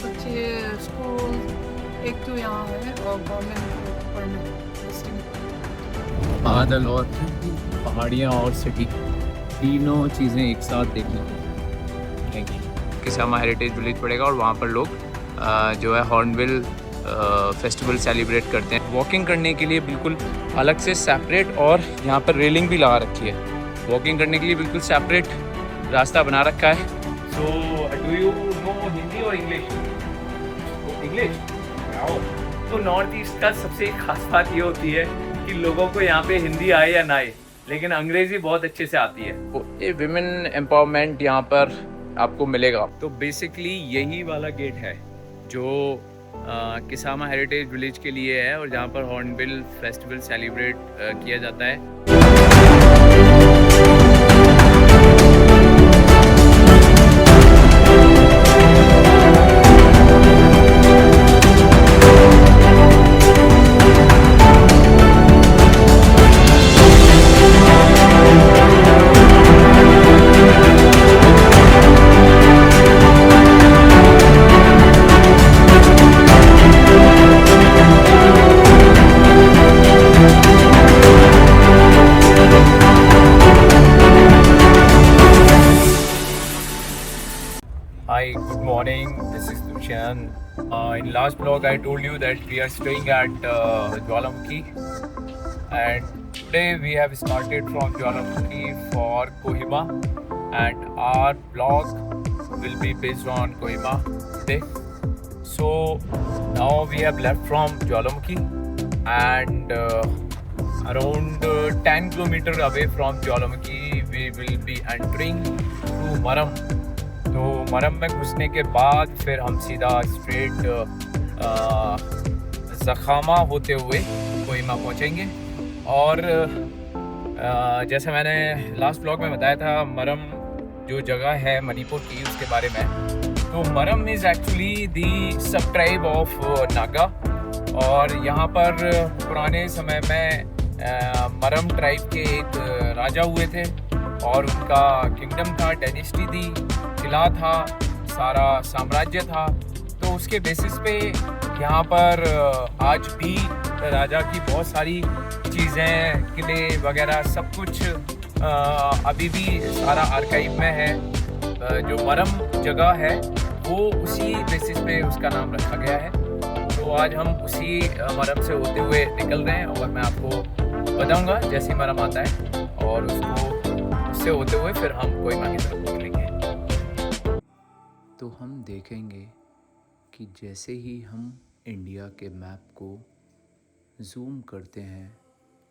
बहुत अच्छे स्कूल एक तो यहाँ है और गवर्नमेंट पढ़ने बादल और पहाड़ियाँ और सिटी, तीनों चीज़ें एक साथ देखने को मिलेंगी। किसामा हेरिटेज विलेज पड़ेगा और वहाँ पर लोग जो है हॉर्नबिल फेस्टिवल सेलिब्रेट करते हैं। वॉकिंग करने के लिए बिल्कुल अलग से सेपरेट, और यहाँ पर रेलिंग भी लगा रखी है। वॉकिंग करने के लिए बिल्कुल सेपरेट रास्ता बना रखा है। सो डू यू नो हिंदी और इंग्लिश? इंग्लिश। तो नॉर्थ ईस्ट का सबसे खास बात ये होती है कि लोगों को यहाँ पे हिंदी आए या ना आए, लेकिन अंग्रेजी बहुत अच्छे से आती है। तो ये विमेन एम्पावरमेंट यहाँ पर आपको मिलेगा। तो बेसिकली यही वाला गेट है जो किसामा हेरिटेज विलेज के लिए है, और जहाँ पर हॉर्नबिल फेस्टिवल सेलिब्रेट किया जाता है। Hi, good morning. This is Dushan. In last vlog, I told you that we are staying at Jwalamukhi, and today we have started from Jwalamukhi for Kohima, and our vlog will be based on Kohima today. So now we have left from Jwalamukhi, and around 10 kilometers away from Jwalamukhi, we will be entering to Maram. तो मरम में घुसने के बाद फिर हम सीधा straight ज़खामा होते हुए कोहिमा पहुंचेंगे। और जैसे मैंने लास्ट ब्लॉग में बताया था, मरम जो जगह है मणिपुर की, उसके बारे में, तो मरम इज़ एक्चुअली दी सब ट्राइब ऑफ नागा। और यहाँ पर पुराने समय में मरम ट्राइब के एक राजा हुए थे, और उनका किंगडम था, डायनेस्टी थी, किला था, सारा साम्राज्य था। तो उसके बेसिस पे यहाँ पर आज भी राजा की बहुत सारी चीज़ें, किले वगैरह सब कुछ अभी भी सारा आर्काइव में है। जो मरम जगह है वो उसी बेसिस पे उसका नाम रखा गया है। तो आज हम उसी मरम से होते हुए निकल रहे हैं, और मैं आपको बताऊंगा जैसे मरम आता है, और उससे होते हुए फिर हम कोहिमा की तरफ निकलेंगे। तो हम देखेंगे कि जैसे ही हम इंडिया के मैप को जूम करते हैं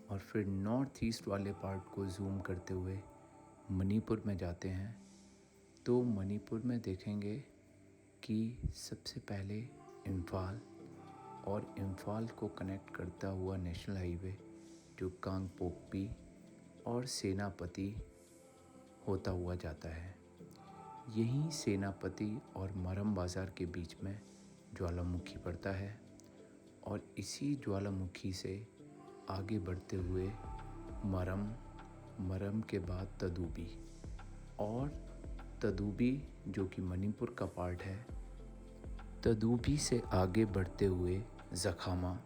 और फिर नॉर्थ ईस्ट वाले पार्ट को जूम करते हुए मणिपुर में जाते हैं, तो मणिपुर में देखेंगे कि सबसे पहले इम्फाल, और इम्फाल को कनेक्ट करता हुआ नेशनल हाईवे जो कांगपोकपी और सेनापति होता हुआ जाता है। यहीं सेनापति और मरम बाज़ार के बीच में ज्वालामुखी पड़ता है, और इसी ज्वालामुखी से आगे बढ़ते हुए मरम के बाद तदूबी, और तदूबी जो कि मणिपुर का पार्ट है, तदूबी से आगे बढ़ते हुए ज़खामा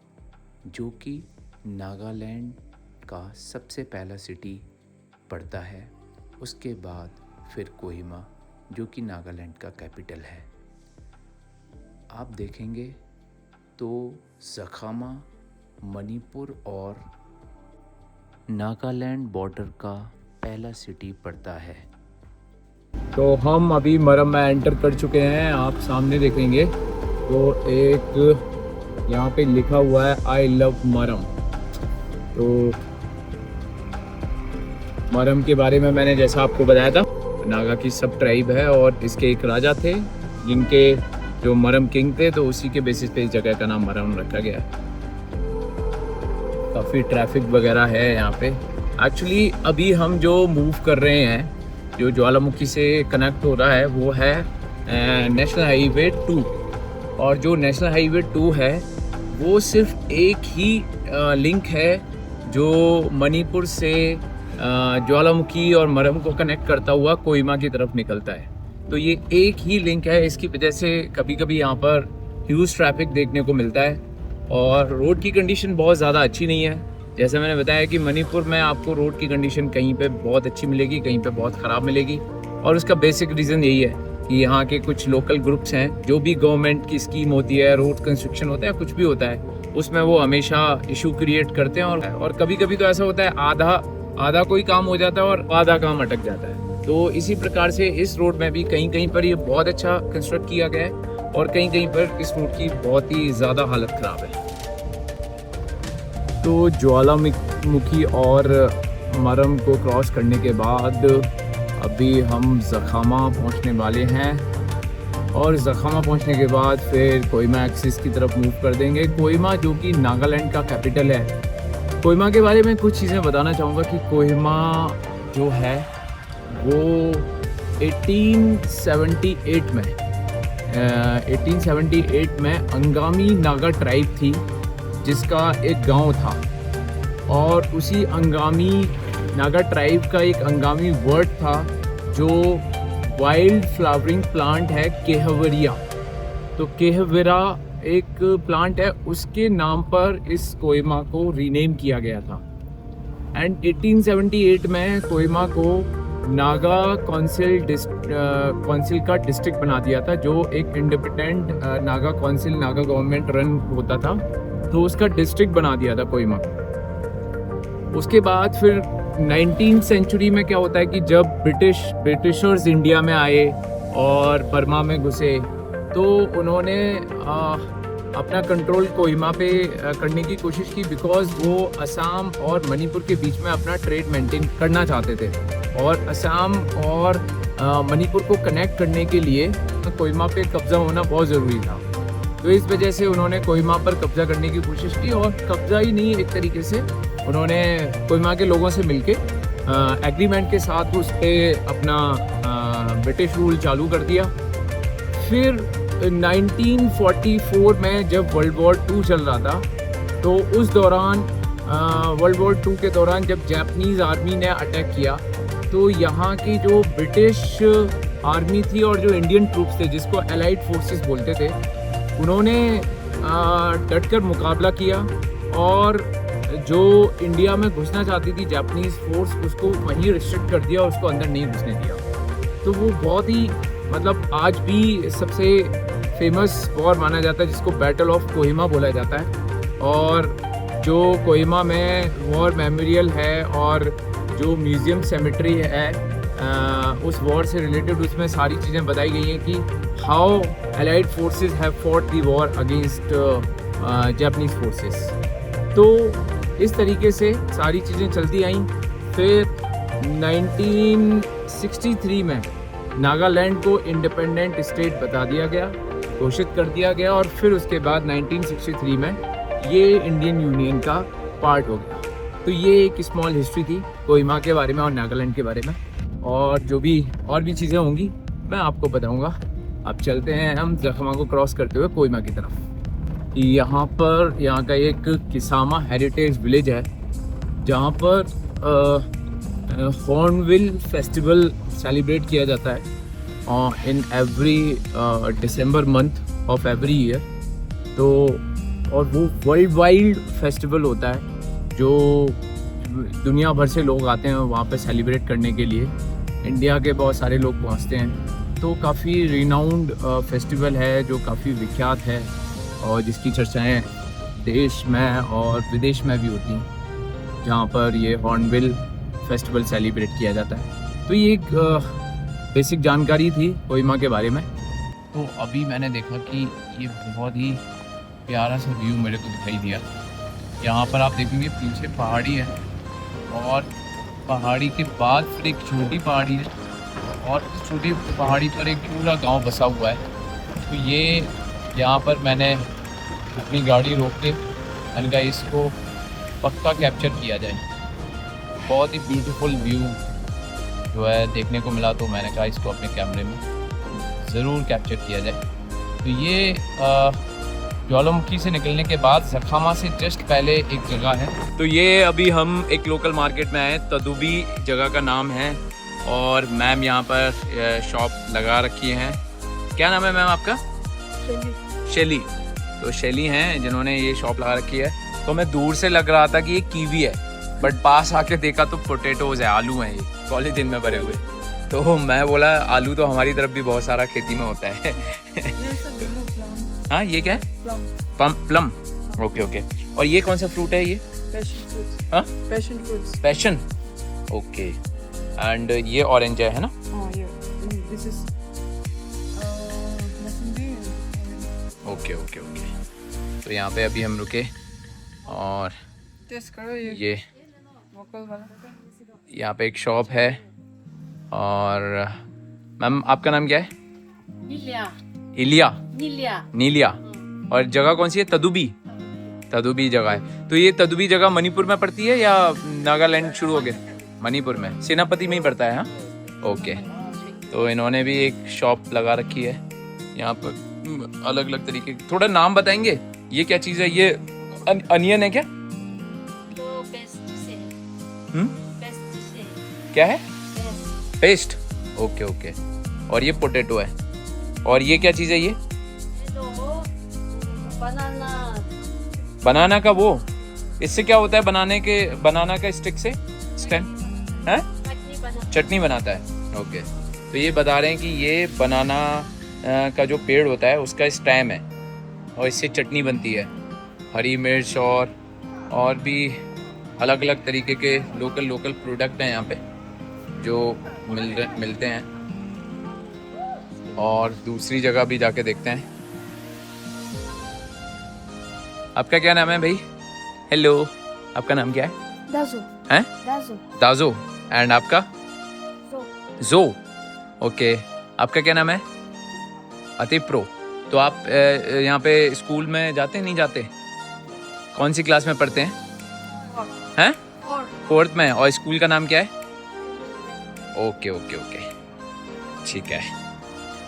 जो कि नागालैंड का सबसे पहला सिटी पड़ता है। उसके बाद फिर कोहिमा जो कि नागालैंड का कैपिटल है। आप देखेंगे तो ज़खामा मणिपुर और नागालैंड बॉर्डर का पहला सिटी पड़ता है। तो हम अभी मरम में एंटर कर चुके हैं। आप सामने देखेंगे तो एक यहाँ पे लिखा हुआ है आई लव मरम। तो मरम के बारे में मैंने जैसा आपको बताया था, नागा की सब ट्राइब है, और इसके एक राजा थे जिनके जो मरम किंग थे, तो उसी के बेसिस पे इस जगह का नाम मरम रखा गया है। काफ़ी ट्रैफिक वगैरह है यहाँ पे। एक्चुअली अभी हम जो मूव कर रहे हैं, जो ज्वालामुखी से कनेक्ट हो रहा है, वो है नेशनल हाईवे 2। और जो नेशनल हाईवे 2 है वो सिर्फ एक ही लिंक है जो मणिपुर से ज्वालामुखी और मरम को कनेक्ट करता हुआ कोहिमा की तरफ निकलता है। तो ये एक ही लिंक है, इसकी वजह से कभी कभी यहाँ पर ह्यूज ट्रैफिक देखने को मिलता है और रोड की कंडीशन बहुत ज़्यादा अच्छी नहीं है। जैसे मैंने बताया कि मणिपुर में आपको रोड की कंडीशन कहीं पे बहुत अच्छी मिलेगी, कहीं पे बहुत ख़राब मिलेगी, और उसका बेसिक रीज़न यही है कि यहाँ के कुछ लोकल ग्रुप्स हैं, जो भी गवर्नमेंट की स्कीम होती है, रोड कंस्ट्रक्शन होता है, कुछ भी होता है, उसमें वो हमेशा इशू क्रिएट करते हैं। और कभी कभी तो ऐसा होता है आधा कोई काम हो जाता है और आधा काम अटक जाता है। तो इसी प्रकार से इस रोड में भी कहीं कहीं पर ये बहुत अच्छा कंस्ट्रक्ट किया गया है और कहीं कहीं पर इस रोड की बहुत ही ज़्यादा हालत ख़राब है। तो ज्वालामुखी और मरम को क्रॉस करने के बाद अभी हम जखामा पहुंचने वाले हैं और जखामा पहुंचने के बाद फिर कोहिमा एक्सिस की तरफ मूव कर देंगे। कोहिमा जो कि नागालैंड का कैपिटल है। कोहिमा के बारे में कुछ चीज़ें बताना चाहूँगा कि कोहिमा जो है वो 1878 में अंगामी नागा ट्राइब थी जिसका एक गांव था, और उसी अंगामी नागा ट्राइब का एक अंगामी वर्ड था जो वाइल्ड फ्लावरिंग प्लांट है, केहवरिया। तो केहवेरा एक प्लांट है, उसके नाम पर इस कोहिमा को रीनेम किया गया था। एंड 1878 में कोहिमा को नागा काउंसिल का डिस्ट्रिक्ट बना दिया था, जो एक independent Naga council, Naga government run होता था, तो उसका डिस्ट्रिक्ट बना दिया था कोहिमा को। उसके बाद फिर 19th सेंचुरी में क्या होता है कि जब ब्रिटिशर्स इंडिया में आए और बर्मा में घुसे, तो उन्होंने अपना कंट्रोल कोहिमा पे करने की कोशिश की, बिकॉज वो असम और मणिपुर के बीच में अपना ट्रेड मेंटेन करना चाहते थे, और असम और मणिपुर को कनेक्ट करने के लिए कोहिमा पे कब्ज़ा होना बहुत ज़रूरी था। तो इस वजह से उन्होंने कोहिमा पर कब्ज़ा करने की कोशिश की, और कब्ज़ा ही नहीं, एक तरीके से उन्होंने कोहिमा के लोगों से मिलके एग्रीमेंट के साथ उस पर अपना ब्रिटिश रूल चालू कर दिया। फिर 1944 में जब वर्ल्ड वॉर 2 चल रहा था, तो उस दौरान वर्ल्ड वॉर 2 के दौरान जब जापानीज़ आर्मी ने अटैक किया, तो यहाँ की जो ब्रिटिश आर्मी थी और जो इंडियन ट्रूप्स थे, जिसको एलाइड फोर्सेस बोलते थे, उन्होंने डटकर मुकाबला किया, और जो इंडिया में घुसना चाहती थी जापानीज़ फोर्स, उसको वहीं रिस्ट्रिक्ट कर दिया और उसको अंदर नहीं घुसने दिया। तो वो बहुत ही, मतलब आज भी सबसे फेमस वॉर माना जाता है, जिसको बैटल ऑफ कोहिमा बोला जाता है। और जो कोहिमा में वॉर मेमोरियल है और जो म्यूज़ियम सेमेट्री है उस वॉर से रिलेटेड, उसमें सारी चीज़ें बताई गई हैं कि how allied forces have fought the war against Japanese forces. तो इस तरीके से सारी चीज़ें चलती आई। फिर 1963 में नागालैंड को इंडिपेंडेंट स्टेट बता दिया गया, घोषित कर दिया गया, और फिर उसके बाद 1963 में ये इंडियन यूनियन का पार्ट हो गया। तो ये एक स्मॉल हिस्ट्री थी कोहिमा के बारे में और नागालैंड के बारे में, और जो भी और भी चीज़ें होंगी मैं आपको बताऊंगा। अब चलते हैं हम जखामा को क्रॉस करते हुए कोहिमा की तरफ। यहाँ का एक किसामा हेरिटेज विलेज है, जहाँ पर हॉर्नबिल फेस्टिवल सेलिब्रेट किया जाता है in every December month of every year. तो और वो वर्ल्ड वाइड फेस्टिवल होता है, जो दुनिया भर से लोग आते हैं वहाँ पे सेलिब्रेट करने के लिए। इंडिया के बहुत सारे लोग पहुँचते हैं। तो काफ़ी रिनाउंड फेस्टिवल है, जो काफ़ी विख्यात है और जिसकी चर्चाएं देश में और विदेश में भी होती हैं, जहाँ पर ये हॉर्नबिल फेस्टिवल सेलिब्रेट किया जाता है। तो ये एक बेसिक जानकारी थी कोहिमा के बारे में। तो अभी मैंने देखा कि ये बहुत ही प्यारा सा व्यू मेरे को दिखाई दिया। यहाँ पर आप देखेंगे पीछे पहाड़ी है, और पहाड़ी के बाद फिर एक छोटी पहाड़ी है, और इस छोटी पहाड़ी पर एक पूरा गांव बसा हुआ है। तो ये यहाँ पर मैंने अपनी गाड़ी रोक के मैंने कहा इसको पक्का कैप्चर किया जाए। बहुत ही ब्यूटीफुल व्यू जो है देखने को मिला, तो मैंने कहा इसको अपने कैमरे में ज़रूर कैप्चर किया जाए। तो ये ज्वालामुखी से निकलने के बाद जखामा से जस्ट पहले एक जगह है। तो ये अभी हम एक लोकल मार्केट में आए, तदुबी जगह का नाम है, और मैम यहाँ पर शॉप लगा रखी हैं। क्या नाम है मैम आपका? शैली। तो शैली हैं जिन्होंने ये शॉप लगा रखी है। तो मैं दूर से लग रहा था कि ये कीवी है, बट पास आके देखा तो पोटैटोज है, आलू हैं, ये पॉलीथीन में भरे हुए। तो मैं बोला आलू तो हमारी तरफ भी बहुत सारा खेती में होता है। हाँ, ये क्या है? प्लम। Okay okay. और ये कौन सा फ्रूट है ये? पैशन। ओके। एंड ये ऑरेंज है ना? Okay okay okay. तो यहाँ पे अभी हम रुके और ये यहाँ पे एक शॉप है। और मैम आपका नाम क्या है? नीलिया। और जगह कौन सी है? तदुबी जगह है। तो ये तदुबी जगह मणिपुर में पड़ती है या नागालैंड शुरू हो गया? मणिपुर में, सेनापति में ही पड़ता है। हाँ, ओके। तो इन्होंने भी एक शॉप लगा रखी है यहाँ पर, अलग अलग तरीके की। थोड़ा नाम बताएंगे, ये क्या चीज़ है? ये अनियन है क्या? क्या है? पेस्ट। Okay okay. और ये पोटैटो है। और ये क्या चीज़ है? ये बनाना का वो, इससे क्या होता है? बनाना का स्टिक से स्टैंड है, चटनी बनाता है। ओके। तो ये बता रहे हैं कि ये बनाना का जो पेड़ होता है उसका स्टेम है और इससे चटनी बनती है। हरी मिर्च और भी अलग अलग तरीके के लोकल प्रोडक्ट हैं यहाँ पे जो मिलते हैं। और दूसरी जगह भी जाके देखते हैं। आपका क्या नाम है भाई? हेलो, आपका नाम क्या है? दाजो। एंड आपका? जो। ओके। आपका क्या नाम है? अतिप्रो। तो आप यहाँ पे स्कूल में जाते नहीं जाते? कौन सी क्लास में पढ़ते हैं? 4th में। और स्कूल का नाम क्या है? ओके ओके ओके, ठीक है।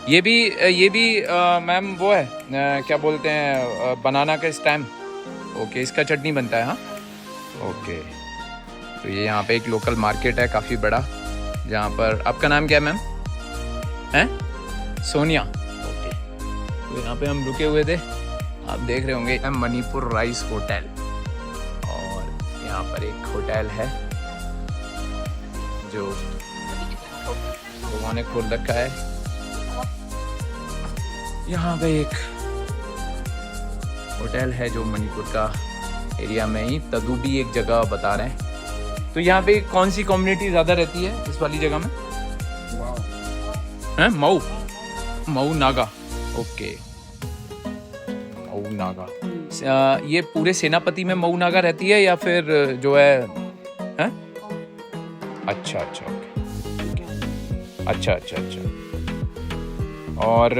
ये भी मैम वो है, क्या बोलते हैं, बनाना का स्टेम। ओके, इसका चटनी बनता है। हाँ, ओके। तो ये यहाँ पे एक लोकल मार्केट है काफ़ी बड़ा, जहाँ पर आपका नाम क्या है मैम? हैं? सोनिया। ओके। तो यहाँ पे हम रुके हुए थे, आप देख रहे होंगे, मणिपुर राइस होटल। और यहाँ पर एक होटल है जो लोगों ने खोल रखा है। यहाँ पे एक होटल है जो मणिपुर का एरिया में ही, तदुबी एक जगह बता रहे हैं। तो यहाँ पे कौन सी कम्युनिटी ज़्यादा रहती है इस वाली जगह में? हैं? मऊ नागा। ओके, मऊ नागा। ये पूरे सेनापति में मऊ नागा रहती है या फिर जो है? हैं? अच्छा, ओके। अच्छा। और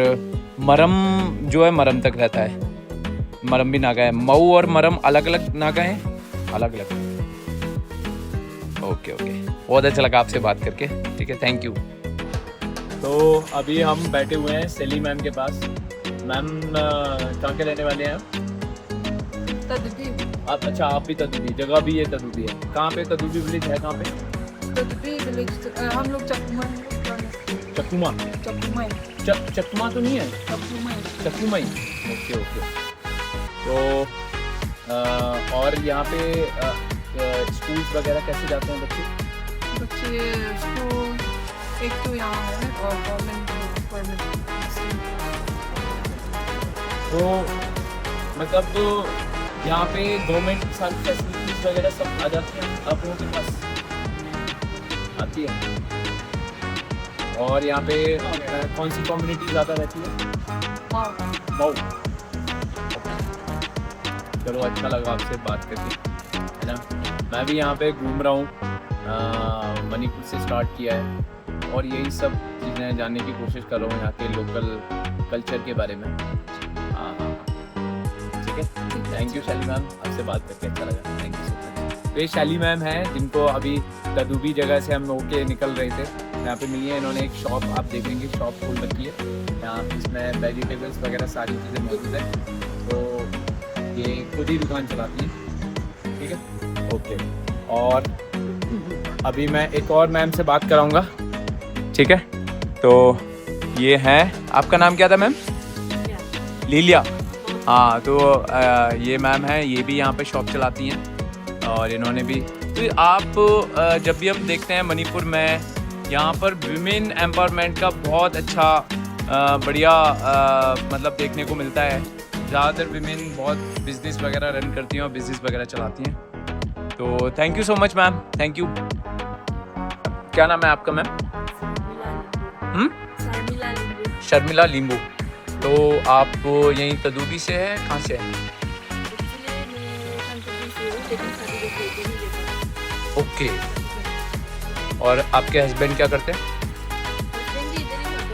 मरम जो है, मरम तक रहता है। मरम भी नागा है। मऊ और मरम अलग अलग नागा हैं? अलग अलग। ओके। बहुत अच्छा लगा आपसे बात करके। ठीक है, थैंक यू। तो अभी हम बैठे हुए हैं सेली मैम के पास। मैम कहाँ के रहने वाले हैं? तदुबी। आप? अच्छा, आप भी तदुबी। जगह भी ये तदुबी है। कहाँ पे तदुबी विलेज है? कहाँ पे? तदुबी विलेज हम लोग चकमा तो नहीं है? चकमाई। ओके। तो और यहाँ पे स्कूल्स वगैरह कैसे जाते हैं बच्चे? स्कूल एक तो यहाँ है और गवर्नमेंट। तो मतलब तो यहाँ पे गवर्नमेंट की सारी फैसिलिटीज वगैरह सब आ जाती हैं आप लोगों के पास? आती है। और यहाँ पे कौन सी कम्युनिटी ज़्यादा रहती है? मऊ। चलो, अच्छा लगा आपसे बात करके, है ना। मैं भी यहाँ पे घूम रहा हूँ, मणिपुर से स्टार्ट किया है और यही सब चीज़ें जानने की कोशिश कर रहा हूँ यहाँ के लोकल कल्चर के बारे में। हाँ, ठीक है। थैंक यू शैली मैम, आपसे बात करके अच्छा लगा। Thank you so much. तो ये शैली मैम हैं जिनको अभी तदुबी जगह से हम होके निकल रहे थे, यहाँ पे मिली है। इन्होंने एक शॉप, आप देखेंगे, शॉप खोल रखी है यहाँ। इसमें वेजिटेबल्स वगैरह सारी चीज़ें मौजूद है। तो ये खुद ही दुकान चलाती है। ठीक है, ओके। और अभी मैं एक और मैम से बात कराऊंगा ठीक है। तो ये है, आपका नाम क्या था मैम? लीलिया। हाँ, तो ये मैम है, ये भी यहाँ पे शॉप चलाती हैं और इन्होंने भी। तो आप जब भी हम देखते हैं मणिपुर में, यहाँ पर विमेन एम्पावरमेंट का बहुत अच्छा बढ़िया मतलब देखने को मिलता है। ज़्यादातर विमेन बहुत बिजनेस वगैरह रन करती हैं और बिजनेस वगैरह चलाती हैं। तो thank you so much ma'am, thank you. क्या नाम है आपका मैम? शर्मिला लिंबू। तो आप यहीं तदूबी से है, कहाँ से है? ओके। और आपके हस्बैंड क्या करते हैं?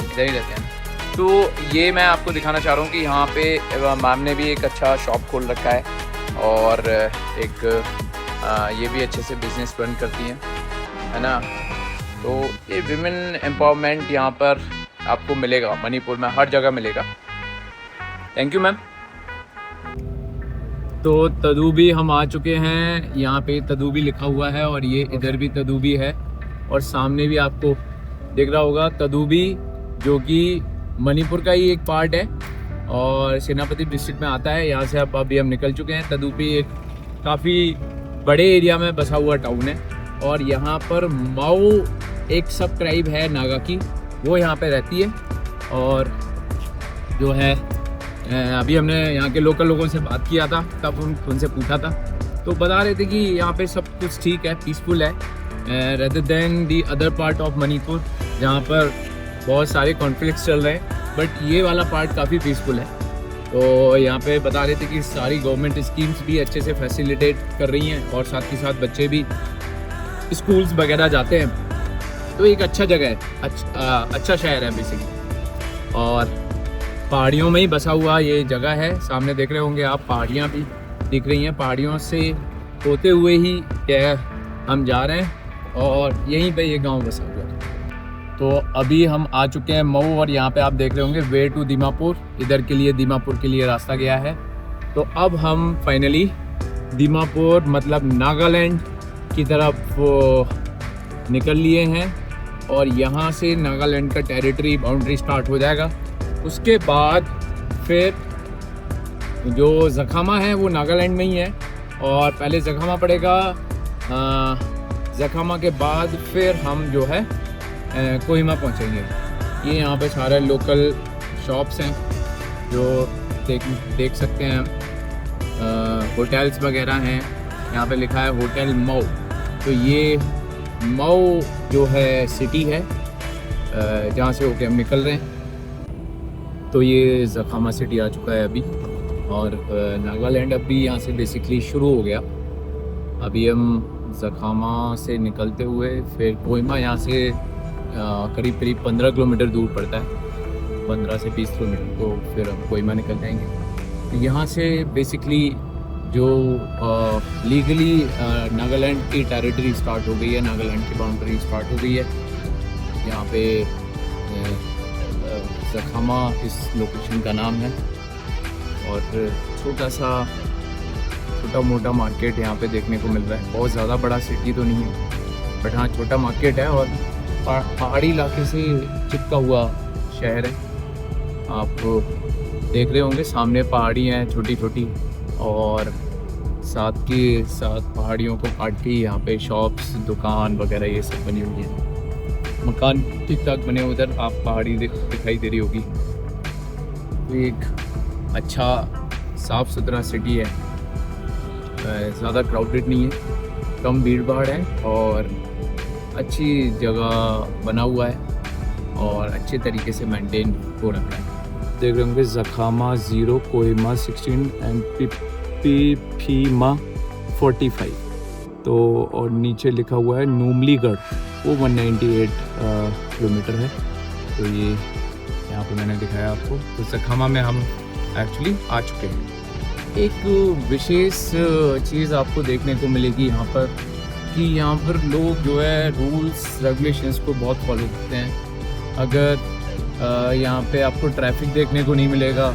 इधर ही रहते हैं। तो ये मैं आपको दिखाना चाह रहा हूँ कि यहाँ पे मैम ने भी एक अच्छा शॉप खोल रखा है और एक ये भी अच्छे से बिजनेस रन करती हैं, है ना। तो ये विमेन एम्पावरमेंट यहाँ पर आपको मिलेगा, मणिपुर में हर जगह मिलेगा। Thank you ma'am. तो तदूबी हम आ चुके हैं, यहाँ पे तदूबी लिखा हुआ है और ये इधर भी तदूबी है और सामने भी आपको दिख रहा होगा तदूबी, जो कि मणिपुर का ही एक पार्ट है और सेनापति डिस्ट्रिक्ट में आता है। यहाँ से अब अभी हम निकल चुके हैं। तदूबी एक काफ़ी बड़े एरिया में बसा हुआ टाउन है और यहाँ पर माओ एक सब ट्राइब है नागा की, वो यहाँ पे रहती है। और जो है अभी हमने यहाँ के लोकल लोगों से बात किया था, तब उनसे पूछा था, तो बता रहे थे कि यहाँ पे सब कुछ ठीक है, पीसफुल है, rather than the other part of Manipur जहाँ पर बहुत सारे कॉन्फ्लिक्ट्स चल रहे हैं। बट ये वाला पार्ट काफ़ी पीसफुल है। तो यहाँ पे बता रहे थे कि सारी गवर्नमेंट स्कीम्स भी अच्छे से फैसिलिटेट कर रही हैं और साथ ही साथ बच्चे भी स्कूल्स वगैरह जाते हैं। तो एक अच्छा जगह है, अच्छा शहर है बेसिकली और पहाड़ियों में ही बसा हुआ ये जगह है। सामने देख रहे होंगे आप, पहाड़ियाँ भी दिख रही हैं। पहाड़ियों से होते हुए ही हम जा रहे हैं और यहीं पे ये गांव बसा हुआ है। तो अभी हम आ चुके हैं मऊ और यहाँ पे आप देख रहे होंगे वे टू दीमापुर, इधर के लिए दीमापुर के लिए रास्ता गया है। तो अब हम फाइनली दीमापुर मतलब नागालैंड की तरफ निकल लिए हैं और यहाँ से नागालैंड का टेरिटरी बाउंड्री स्टार्ट हो जाएगा। उसके बाद फिर जो जखामा है वो नागालैंड में ही है और पहले जखामा पड़ेगा, जखामा के बाद फिर हम जो है कोहिमा पहुंचेंगे। ये यहाँ पे सारे लोकल शॉप्स हैं जो देख सकते हैं, होटल्स वगैरह हैं। यहाँ पे लिखा है होटल मऊ। तो ये मऊ जो है सिटी है जहाँ से होके हम निकल रहे हैं। तो ये जखामा सिटी आ चुका है अभी और नागालैंड अभी यहाँ से बेसिकली शुरू हो गया। अभी हम जखामा से निकलते हुए फिर कोहिमा यहाँ से करीब 15 किलोमीटर दूर पड़ता है, 15 से 20 किलोमीटर। तो फिर हम कोहिमा निकल जाएंगे। यहाँ से बेसिकली जो लीगली नागालैंड की टेरिटरी स्टार्ट हो गई है, नागालैंड की बाउंड्री स्टार्ट हो गई है। यहाँ पे जखामा इस लोकेशन का नाम है और छोटा मोटा मार्केट यहाँ पे देखने को मिल रहा है। बहुत ज़्यादा बड़ा सिटी तो नहीं है बट हाँ छोटा मार्केट है और पहाड़ी इलाके से चिपका हुआ शहर है। आप देख रहे होंगे सामने पहाड़ी हैं छोटी छोटी और साथ के साथ पहाड़ियों को काट के यहाँ पे शॉप्स, दुकान वगैरह ये सब बनी हुई है। मकान ठीक ठाक बने, उधर आप पहाड़ी दिखाई दे रही होगी। तो एक अच्छा साफ़ सुथरा सिटी है, ज़्यादा क्राउडेड नहीं है, कम भीड़ भाड़ है और अच्छी जगह बना हुआ है और अच्छे तरीके से मेंटेन हो रखा है। देख रहे होंगे जखामा 0, कोहिमा 16 एंड पिपीमा 45। तो और नीचे लिखा हुआ है नूमलीगढ़, वो 198 किलोमीटर है। तो ये यहाँ पे मैंने दिखाया आपको। तो जखामा में हम एक्चुअली आ चुके हैं। एक विशेष चीज़ आपको देखने को मिलेगी यहाँ पर कि यहाँ पर लोग जो है रूल्स रेगुलेशंस को बहुत फॉलो करते हैं। अगर यहाँ पे आपको ट्रैफिक देखने को नहीं मिलेगा,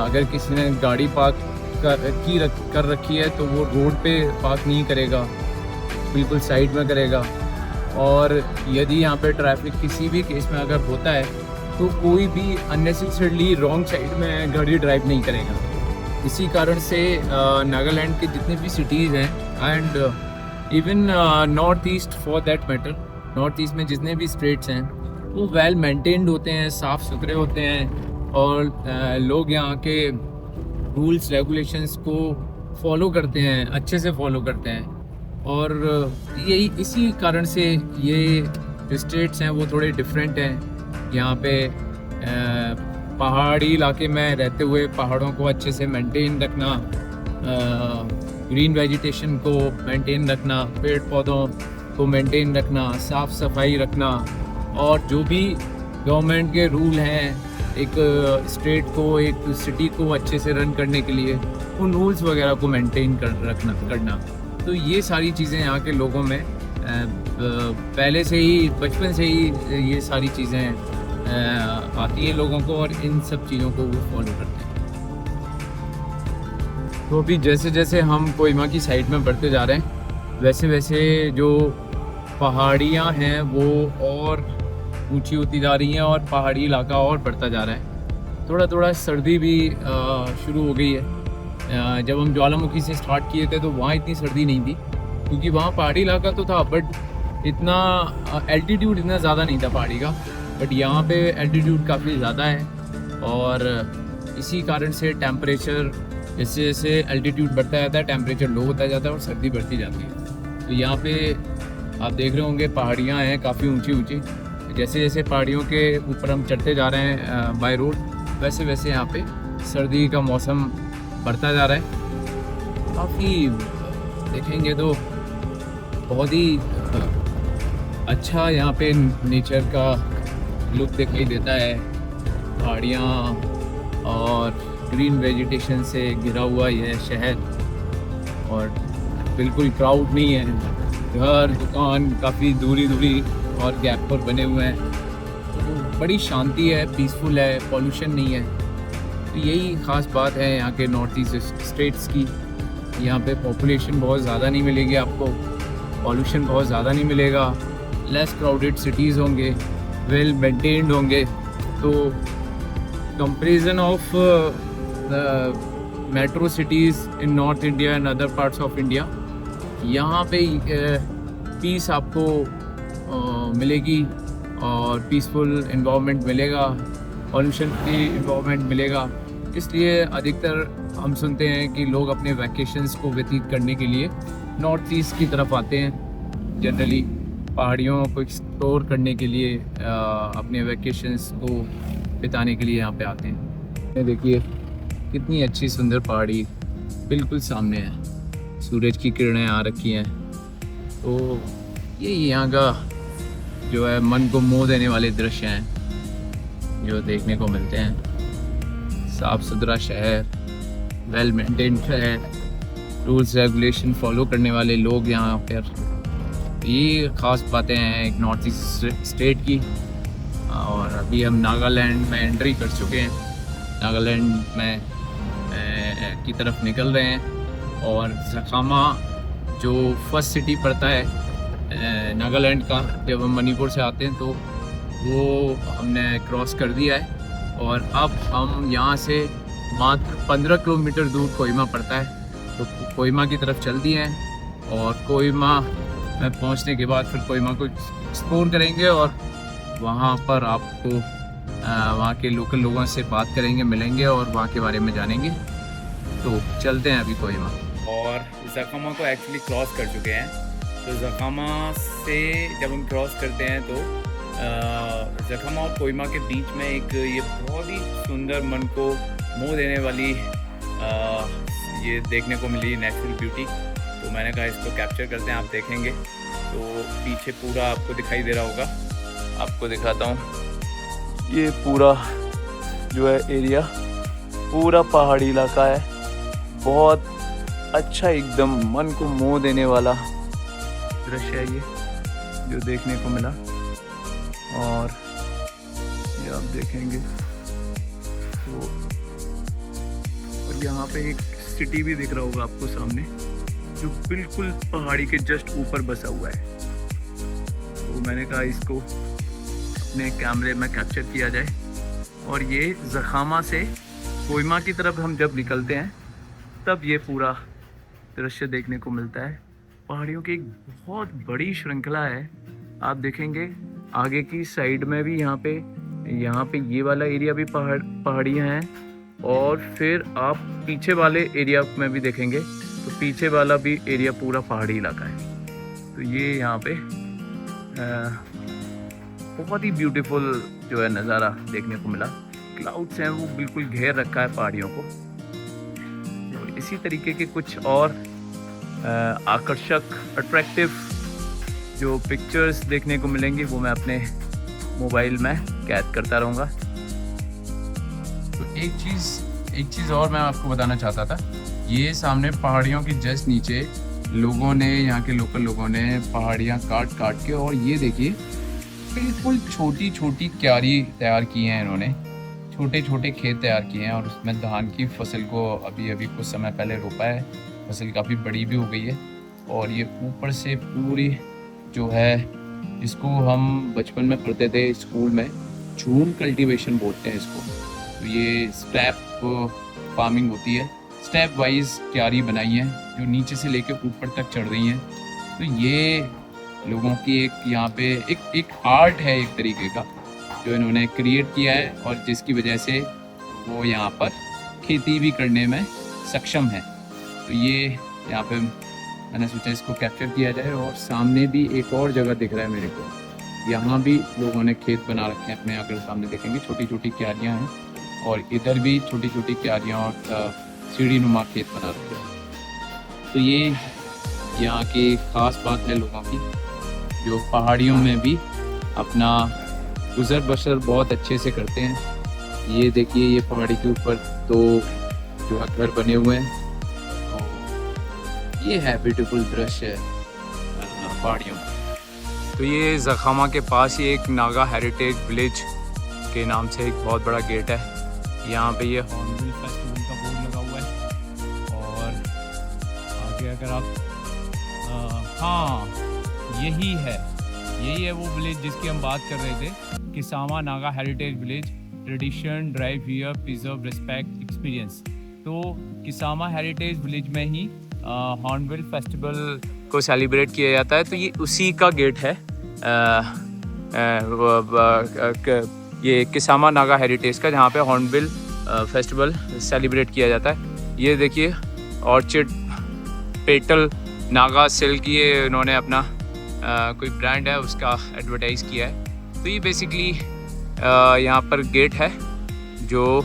अगर किसी ने गाड़ी पार्क कर रखी है तो वो रोड पे पार्क नहीं करेगा, बिल्कुल साइड में करेगा। और यदि यहाँ पे ट्रैफिक किसी भी केस में अगर होता है तो कोई भी अननेसेसरली रॉन्ग साइड में गाड़ी ड्राइव नहीं करेगा। इसी कारण से नागालैंड के जितने भी सिटीज़ हैं and even north east for that matter, north east में जितने भी स्टेट्स हैं वो वेल मेंटेन्ड होते हैं, साफ़ सुथरे होते हैं और लोग यहाँ के रूल्स रेगुलेशंस को फॉलो करते हैं, अच्छे से फॉलो करते हैं। और यही इसी कारण से ये स्टेट्स हैं वो थोड़े डिफरेंट हैं। यहाँ पे पहाड़ी इलाके में रहते हुए पहाड़ों को अच्छे से मेंटेन रखना, ग्रीन वेजिटेशन को मेंटेन रखना, पेड़ पौधों को मेंटेन रखना, साफ़ सफाई रखना, और जो भी गवर्नमेंट के रूल हैं एक स्टेट को, एक सिटी को अच्छे से रन करने के लिए उन रूल्स वगैरह को मेंटेन करना। तो ये सारी चीज़ें यहाँ के लोगों में पहले से ही, बचपन से ही ये सारी चीज़ें आती है लोगों को और इन सब चीज़ों को वो फॉलो करते हैं। तो अभी जैसे जैसे हम कोहिमा की साइड में बढ़ते जा रहे हैं वैसे वैसे जो पहाड़ियाँ हैं वो और ऊंची होती जा रही हैं और पहाड़ी इलाका और बढ़ता जा रहा है। थोड़ा थोड़ा सर्दी भी शुरू हो गई है। जब हम ज्वालामुखी से स्टार्ट किए थे तो वहाँ इतनी सर्दी नहीं थी क्योंकि वहाँ पहाड़ी इलाका तो था बट इतना एल्टीट्यूड इतना ज़्यादा नहीं था पहाड़ी का, बट यहाँ पे एल्टीट्यूड काफ़ी ज़्यादा है और इसी कारण से टेम्परेचर जैसे जैसे एल्टीट्यूड बढ़ता जाता है टेम्परेचर लो होता जाता है और सर्दी बढ़ती जाती है। तो यहाँ पे आप देख रहे होंगे पहाड़ियाँ हैं काफ़ी ऊंची ऊंची। जैसे जैसे पहाड़ियों के ऊपर हम चढ़ते जा रहे हैं बाय रोड वैसे वैसे यहाँ पे सर्दी का मौसम बढ़ता जा रहा है। काफ़ी देखेंगे तो बहुत ही अच्छा यहाँ पे नेचर का लुक दिखाई देता है। पहाड़ियाँ और ग्रीन वेजिटेशन से घिरा हुआ यह शहर और बिल्कुल क्राउड नहीं है। घर दुकान काफ़ी दूरी दूरी और गैप पर बने हुए हैं। तो बड़ी शांति है, पीसफुल है, पॉल्यूशन नहीं है। तो यही ख़ास बात है यहाँ के नॉर्थ ईस्ट स्टेट्स की। यहाँ पे पॉपुलेशन बहुत ज़्यादा नहीं मिलेगी आपको, पॉल्यूशन बहुत ज़्यादा नहीं मिलेगा, लेस क्राउडेड सिटीज़ होंगे, वेल मेंटेन्ड होंगे। तो comparison of the metro cities in north India and other parts of India, यहाँ पे पीस आपको मिलेगी और पीसफुल इन्वायरमेंट मिलेगा, पॉल्यूशन फ्री इन्वायरमेंट मिलेगा। इसलिए अधिकतर हम सुनते हैं कि लोग अपने वैकेशंस को व्यतीत करने के लिए नॉर्थ ईस्ट की तरफ आते हैं। जनरली पहाड़ियों को एक्सप्लोर करने के लिए अपने वैकेशंस को बिताने के लिए यहाँ पे आते हैं। ये देखिए कितनी अच्छी सुंदर पहाड़ी बिल्कुल सामने है, सूरज की किरणें आ रखी हैं। तो ये यहाँ का जो है मन को मोह देने वाले दृश्य हैं जो देखने को मिलते हैं। साफ़ सुथरा शहर, वेल मेंटेन्ड शहर, रूल्स रेगुलेशन फॉलो करने वाले लोग यहाँ पर। ये ख़ास बातें हैं एक नॉर्थ ईस्ट स्टेट की। और अभी हम नागालैंड में एंट्री कर चुके हैं, नागालैंड में की तरफ निकल रहे हैं। और ज़खामा जो फर्स्ट सिटी पड़ता है नागालैंड का, जब हम मणिपुर से आते हैं तो वो हमने क्रॉस कर दिया है। और अब हम यहाँ से मात्र 15 किलोमीटर दूर कोहिमा पड़ता है, तो कोहिमा की तरफ चल दिए हैं। और कोहिमा में पहुँचने के बाद फिर कोहिमा को एक्सप्लोर करेंगे और वहाँ पर आपको वहाँ के लोकल लोगों से बात करेंगे, मिलेंगे और वहाँ के बारे में जानेंगे। तो चलते हैं अभी कोहिमा। और ज़खामा को एक्चुअली क्रॉस कर चुके हैं। तो ज़खामा से जब हम क्रॉस करते हैं तो ज़खामा और कोहिमा के बीच में एक ये बहुत ही सुंदर, मन को मोह देने वाली ये देखने को मिली नेचुरल ब्यूटी। तो मैंने कहा इसको कैप्चर करते हैं, आप देखेंगे। तो पीछे पूरा आपको दिखाई दे रहा होगा, आपको दिखाता हूँ। ये पूरा जो है एरिया पूरा पहाड़ी इलाका है, बहुत अच्छा, एकदम मन को मोह देने वाला दृश्य है ये जो देखने को मिला। और ये आप देखेंगे तो, और यहाँ पे एक सिटी भी दिख रहा होगा आपको सामने, जो बिल्कुल पहाड़ी के जस्ट ऊपर बसा हुआ है। तो तो मैंने कहा इसको अपने कैमरे में कैप्चर किया जाए। और ये ज़खामा से कोहिमा की तरफ हम जब निकलते हैं तब ये पूरा दृश्य देखने को मिलता है। पहाड़ियों की एक बहुत बड़ी श्रृंखला है। आप देखेंगे आगे की साइड में भी यहाँ पे ये वाला एरिया भी पहाड़ियाँ हैं, और फिर आप पीछे वाले एरिया में भी देखेंगे तो पीछे वाला भी एरिया पूरा पहाड़ी इलाका है। तो ये यहाँ पे बहुत ही ब्यूटीफुल जो है नज़ारा देखने को मिला। क्लाउड्स हैं वो बिल्कुल घेर रखा है पहाड़ियों को। तो इसी तरीके के कुछ और आकर्षक अट्रैक्टिव जो पिक्चर्स देखने को मिलेंगी वो मैं अपने मोबाइल में कैद करता रहूँगा। तो एक चीज़ और मैं आपको बताना चाहता था। ये सामने पहाड़ियों के जस्ट नीचे लोगों ने, यहाँ के लोकल लोगों ने पहाड़ियाँ काट के, और ये देखिए बिल्कुल छोटी छोटी क्यारी तैयार की हैं इन्होंने, छोटे छोटे खेत तैयार किए हैं, और उसमें धान की फसल को अभी कुछ समय पहले रोपा है। फसल काफ़ी बड़ी भी हो गई है। और ये ऊपर से पूरी जो है, इसको हम बचपन में पढ़ते थे स्कूल में, झूम कल्टीवेशन बोलते हैं इसको। तो ये स्टेप फार्मिंग होती है, स्टेप वाइज क्यारी बनाई है जो नीचे से लेके ऊपर तक चढ़ रही हैं। तो ये लोगों की एक यहाँ पे एक आर्ट है एक तरीके का, जो इन्होंने क्रिएट किया है, और जिसकी वजह से वो यहाँ पर खेती भी करने में सक्षम है। तो ये यहाँ पे मैंने सोचा इसको कैप्चर किया जाए। और सामने भी एक और जगह दिख रहा है मेरे को, यहाँ भी लोगों ने खेत बना रखे हैं अपने। अगर सामने देखेंगे छोटी छोटी क्यारियाँ हैं, और इधर भी छोटी छोटी क्यारियाँ और सीढ़ी नुमा खेत बना रखे हैं। तो ये यहाँ की ख़ास बात है लोगों की, जो पहाड़ियों में भी अपना गुज़र बसर बहुत अच्छे से करते हैं। ये देखिए ये पहाड़ी के ऊपर दो जो है घर बने हुए हैं। ये है ब्यूटीफुल दृश्य पहाड़ियों में। तो ये ज़खामा के पास ही एक नागा हेरिटेज विलेज के नाम से एक बहुत बड़ा गेट है। यहाँ पे ये हॉर्नबिल फेस्टिवल का बोर्ड लगा हुआ है। और आगे अगर आप हाँ यही है वो विलेज जिसकी हम बात कर रहे थे, Kisama Naga heritage village, tradition drive here preserve respect experience. तो किसामा हेरिटेज विलेज में ही हॉर्नबिल फेस्टिवल को सेलिब्रेट किया जाता है। तो ये उसी का गेट है, ये किसामा नागा हेरिटेज का, जहाँ पे हॉर्नबिल फेस्टिवल सेलिब्रेट किया जाता है। ये देखिए ऑर्चिड पेटल नागा सिल्क, ये इन्होंने अपना कोई ब्रांड है उसका एडवर्टाइज़ किया है। तो ये बेसिकली यहाँ पर गेट है जो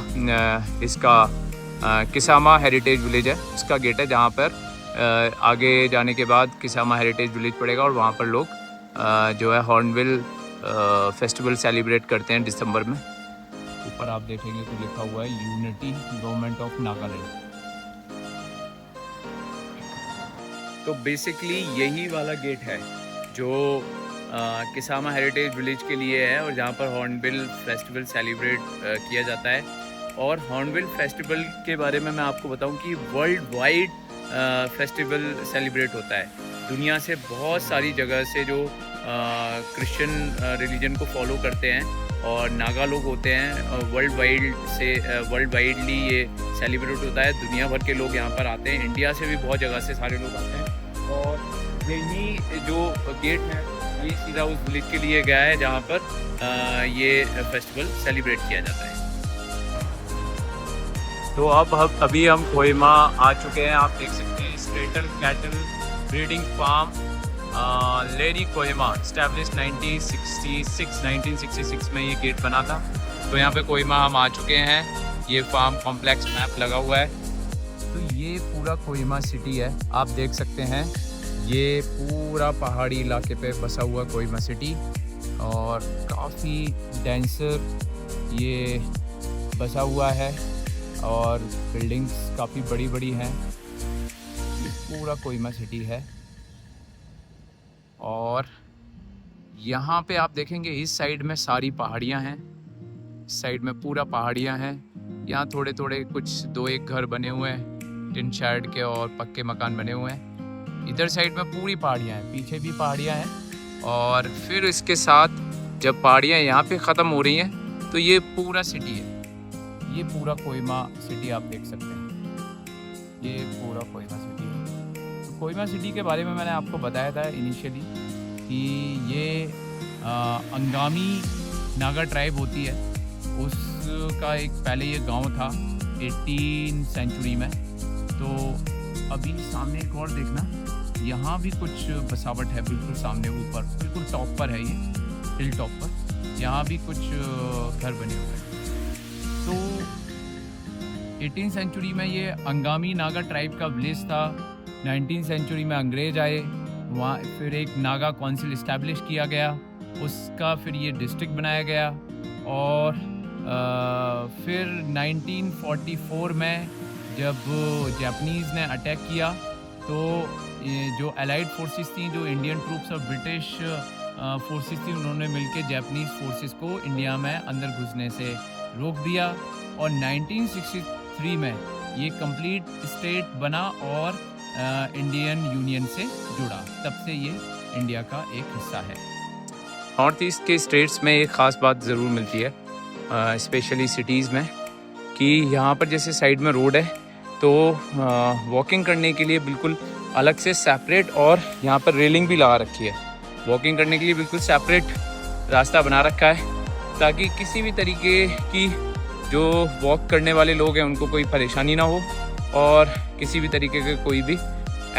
इसका किसामा हेरिटेज विलेज है, उसका गेट है, जहाँ पर आगे जाने के बाद किसामा हेरिटेज विलेज पड़ेगा, और वहाँ पर लोग जो है हॉर्नबिल फेस्टिवल सेलिब्रेट करते हैं दिसंबर में। ऊपर आप देखेंगे तो लिखा हुआ है यूनिटी गवर्नमेंट ऑफ नागालैंड। तो बेसिकली यही वाला गेट है जो किसामा हेरिटेज विलेज के लिए है, और जहाँ पर हॉर्नबिल फेस्टिवल सेलिब्रेट किया जाता है। और हॉर्नबिल फेस्टिवल के बारे में मैं आपको बताऊं कि वर्ल्ड वाइड फेस्टिवल सेलिब्रेट होता है। दुनिया से बहुत सारी जगह से जो क्रिश्चियन रिलीजन को फॉलो करते हैं और नागा लोग होते हैं, वर्ल्ड वाइडली ये सेलिब्रेट होता है। दुनिया भर के लोग यहाँ पर आते हैं, इंडिया से भी बहुत जगह से सारे लोग आते हैं। और यही जो गेट है ये सीधा उस विलेज के लिए गया है जहाँ पर ये फेस्टिवल सेलिब्रेट किया जाता है। तो अभी हम कोहिमा आ चुके हैं। आप देख सकते हैं स्ट्रेटल cattle breeding farm lady Kohima, establish 1966 में ये गेट बना था। तो यहाँ पे कोहिमा हम आ चुके हैं। ये फार्म कॉम्प्लेक्स मैप लगा हुआ है। तो ये पूरा कोहिमा सिटी है, आप देख सकते हैं। ये पूरा पहाड़ी इलाके पे बसा हुआ कोहिमा सिटी, और काफ़ी डेंसर ये बसा हुआ है, और बिल्डिंग्स काफ़ी बड़ी बड़ी हैं। पूरा कोहिमा सिटी है। और यहाँ पे आप देखेंगे इस साइड में सारी पहाड़ियाँ हैं, इस साइड में पूरा पहाड़ियाँ हैं। यहाँ थोड़े थोड़े कुछ 2-1 घर बने हुए हैं टिन शेड के, और पक्के मकान बने हुए हैं। इधर साइड में पूरी पहाड़ियाँ हैं, पीछे भी पहाड़ियाँ हैं, और फिर इसके साथ जब पहाड़ियाँ यहाँ पे ख़त्म हो रही हैं तो ये पूरा सिटी है, ये पूरा कोहिमा सिटी आप देख सकते हैं, ये पूरा कोहिमा सिटी है। तो कोहिमा सिटी के बारे में मैंने आपको बताया था इनिशियली कि ये अंगामी नागा ट्राइब होती है, उसका एक पहले ये गांव था 18th सेंचुरी में। तो अभी सामने एक और देखना, यहाँ भी कुछ बसावट है, बिल्कुल सामने ऊपर बिल्कुल टॉप पर है, ये हिल टॉप पर, यहाँ भी कुछ घर बने हुए हैं। तो 18th सेंचुरी में ये अंगामी नागा ट्राइब का विलेज था। 19th सेंचुरी में अंग्रेज आए, वहाँ फिर एक नागा काउंसिल इस्टेब्लिश किया गया, उसका फिर ये डिस्ट्रिक्ट बनाया गया। और फिर 1944 में जब जापानीज़ ने अटैक किया तो ये जो अलाइड फोर्सेस थी, जो इंडियन ट्रूप्स और ब्रिटिश फोर्सेस थी, उन्होंने मिलकर जापानीज़ फोर्सेस को इंडिया में अंदर घुसने से रोक दिया। और 1963 में ये कंप्लीट स्टेट बना और इंडियन यूनियन से जुड़ा, तब से ये इंडिया का एक हिस्सा है। नॉर्थ ईस्ट के स्टेट्स में एक ख़ास बात ज़रूर मिलती है, स्पेशली सिटीज़ में, कि यहाँ पर जैसे साइड में रोड है तो वॉकिंग करने के लिए बिल्कुल अलग से सेपरेट, और यहाँ पर रेलिंग भी लगा रखी है, वॉकिंग करने के लिए बिल्कुल सेपरेट रास्ता बना रखा है, ताकि किसी भी तरीके की जो वॉक करने वाले लोग हैं उनको कोई परेशानी ना हो और किसी भी तरीके के कोई भी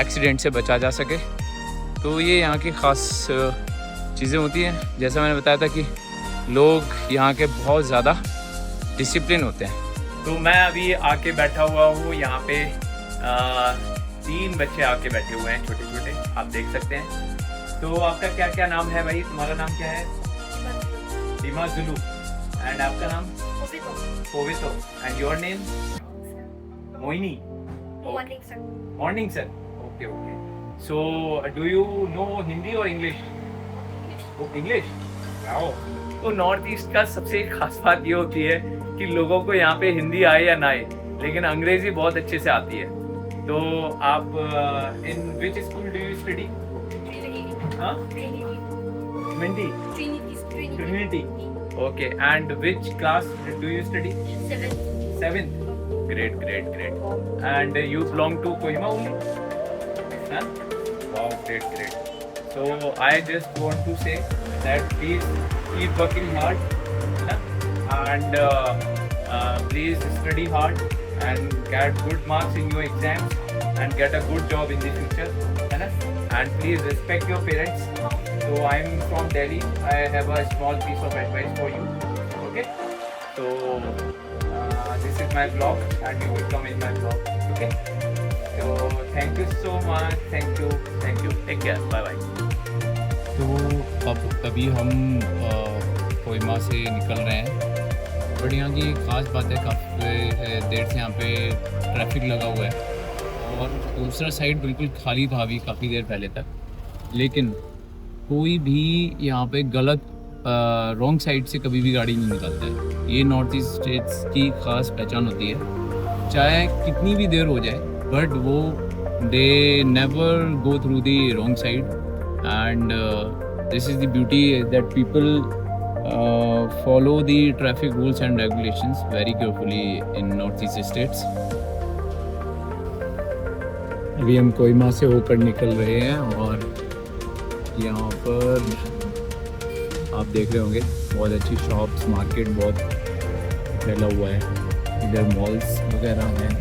एक्सीडेंट से बचा जा सके। तो ये यहाँ की ख़ास चीज़ें होती हैं। जैसा मैंने बताया था कि लोग यहाँ के बहुत ज़्यादा डिसिप्लिन होते हैं। तो मैं अभी आके बैठा हुआ हूँ यहाँ पे, 3 बच्चे आके बैठे हुए हैं छोटे छोटे, आप देख सकते हैं। तो आपका क्या क्या नाम है भाई? तुम्हारा नाम क्या है? रीमा जुलू। एंड आपका नाम? Povito. And your name? Mohini. Morning sir. Okay okay. So do you know Hindi और इंग्लिश? इंग्लिश। वाओ। तो नॉर्थ ईस्ट का सबसे खास बात ये होती है कि लोगों को यहाँ पे हिंदी आए या ना आए, लेकिन अंग्रेजी बहुत अच्छे से आती है। तो आप in which school do you study? Trinity. Okay. And which class do you study? 7th. Great. And you belong to Kohima only? Huh? Wow, great. So I just want to say that please keep working hard, and please study hard and get good marks in your exams and get a good job in the future, and please respect your parents. So I'm from Delhi. I have a small piece of advice for you. Okay? So this is my vlog and you will come in my vlog. Okay? So thank you so much. Thank you. Take care. Bye. तो अब अभी हम कोहिमा से निकल रहे हैं। But यहाँ की ख़ास बात है, काफ़ी देर से यहाँ पे ट्रैफिक लगा हुआ है और दूसरा साइड बिल्कुल खाली था अभी काफ़ी देर पहले तक, लेकिन कोई भी यहाँ पे गलत रॉन्ग साइड से कभी भी गाड़ी नहीं निकालता है। ये नॉर्थ ईस्ट स्टेट्स की ख़ास पहचान होती है, चाहे कितनी भी देर हो जाए, बट वो they never go through the wrong side. And this is the beauty that people follow the traffic rules and regulations very carefully in northeast states. अभी हम कोहिमा से होकर निकल रहे हैं और यहाँ पर आप देख रहे होंगे बहुत अच्छी शॉप्स, मार्केट बहुत फैला हुआ है। इधर मॉल्स वगैरह हैं,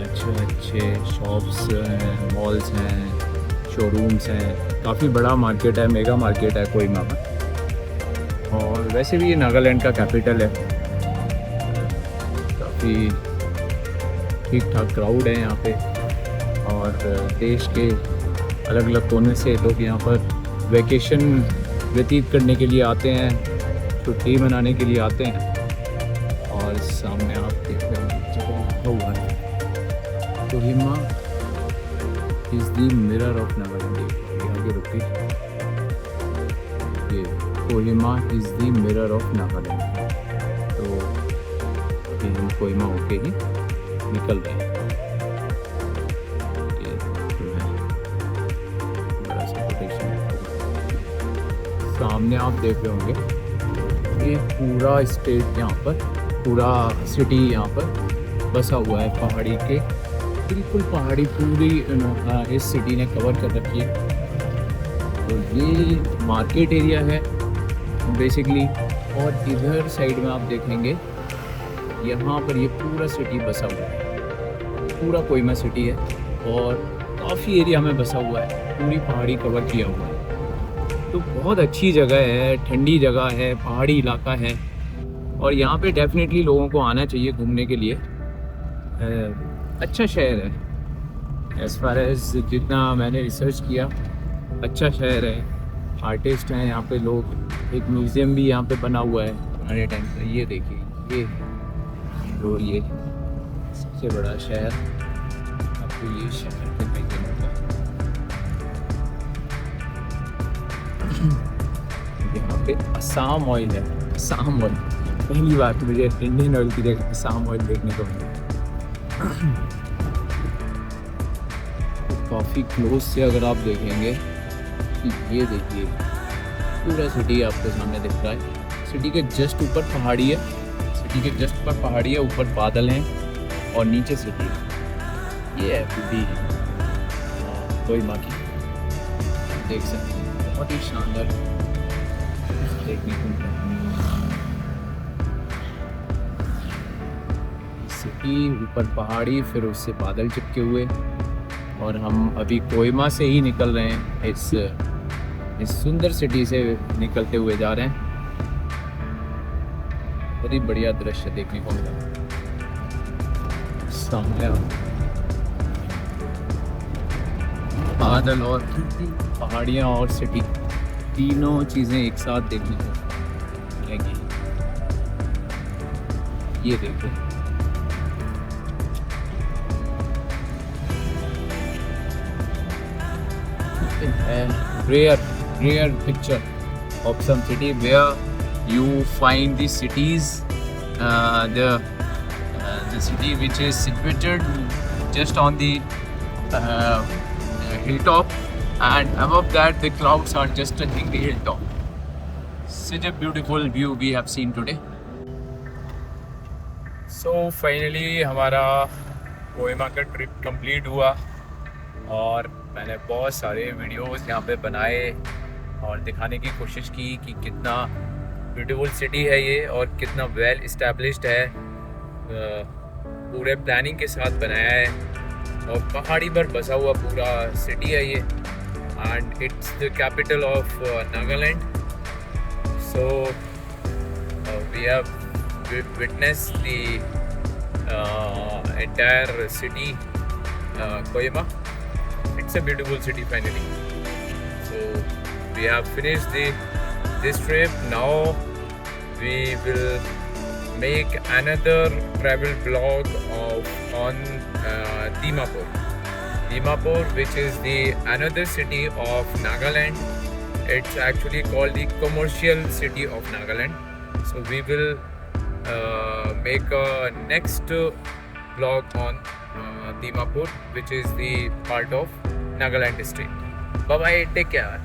अच्छे शॉप्स हैं, मॉल्स हैं, शोरूम्स हैं, काफ़ी बड़ा मार्केट है, मेगा मार्केट है कोहिमा में। और वैसे भी ये नागालैंड का कैपिटल है, काफ़ी ठीक ठाक क्राउड है यहाँ पे और देश के अलग अलग कोने से लोग यहाँ पर वैकेशन व्यतीत करने के लिए आते हैं, छुट्टी मनाने के लिए आते हैं। और सामने आप देख रहे हैं जगह लिखा हुआ है Kohima is the mirror of Nagaland. आगे रुकिए, ये Kohima is the mirror of Nagaland. तो अभी हम कोहिमा होके ही निकल रहे हैं। ये बड़ा सा कोटेशन है। सामने आप देख रहे होंगे ये पूरा स्टेट यहाँ पर, पूरा सिटी यहाँ पर बसा हुआ है पहाड़ी के, बिल्कुल पहाड़ी पूरी इस सिटी ने कवर कर रखी है। तो ये मार्केट एरिया है बेसिकली, और इधर साइड में आप देखेंगे यहाँ पर ये पूरा सिटी बसा हुआ है, पूरा कोहिमा सिटी है और काफ़ी एरिया में बसा हुआ है, पूरी पहाड़ी कवर किया हुआ है। तो बहुत अच्छी जगह है, ठंडी जगह है, पहाड़ी इलाका है और यहाँ पे डेफिनेटली लोगों को आना चाहिए घूमने के लिए। अच्छा शहर है, एज़ फार एज़ जितना मैंने रिसर्च किया, अच्छा शहर है। आर्टिस्ट हैं यहाँ पे लोग, एक म्यूज़ियम भी यहाँ पे बना हुआ है पुराने टाइम का। ये देखिए ये, और ये सबसे बड़ा शहर, आपको ये शहर दिखाई देगा। यहाँ पे असम ऑयल है, असम ऑयल, पहली बार मुझे इंडियन ऑयल की जगह असम ऑयल देखने को मिला। काफ़ी क्लोज से अगर आप देखेंगे, ये देखिए पूरा सिटी आपके सामने दिख रहा है। सिटी के जस्ट ऊपर पहाड़ी है, सिटी के जस्ट ऊपर पहाड़ी है, ऊपर बादल हैं और नीचे सिटी है। ये है ब्यूटी कोहिमा की, देख सकते हैं, बहुत ही शानदार देखने को मिला। सिटी ऊपर पहाड़ी, फिर उससे बादल चिपके हुए, और हम अभी कोहिमा से ही निकल रहे हैं, इस सुंदर सिटी से निकलते हुए जा रहे हैं। बहुत ही बढ़िया दृश्य देखने को मिला सामने, बादल और पहाड़ियाँ और सिटी, तीनों चीज़ें एक साथ देखने को मिलेंगी। ये देखो, rare picture of some city where you find the cities, the city which is situated just on the hilltop, and above that the clouds are just touching the hilltop. Such a beautiful view we have seen today. So finally हमारा कोहिमा का trip complete हुआ और मैंने बहुत सारे videos यहाँ पे बनाए और दिखाने की कोशिश की कि कितना ब्यूटीफुल सिटी है ये और कितना वेल इस्टेब्लिश्ड है, पूरे प्लानिंग के साथ बनाया है और पहाड़ी पर बसा हुआ पूरा सिटी है ये, and it's the capital of Nagaland. So we have witnessed the entire city Kohima. It's a beautiful city finally. So we have finished this trip. Now we will make another travel vlog on Dimapur. Dimapur, which is the another city of Nagaland. It's actually called the commercial city of Nagaland. So we will make a next vlog on Dimapur, which is the part of Nagaland state. Bye bye, take care.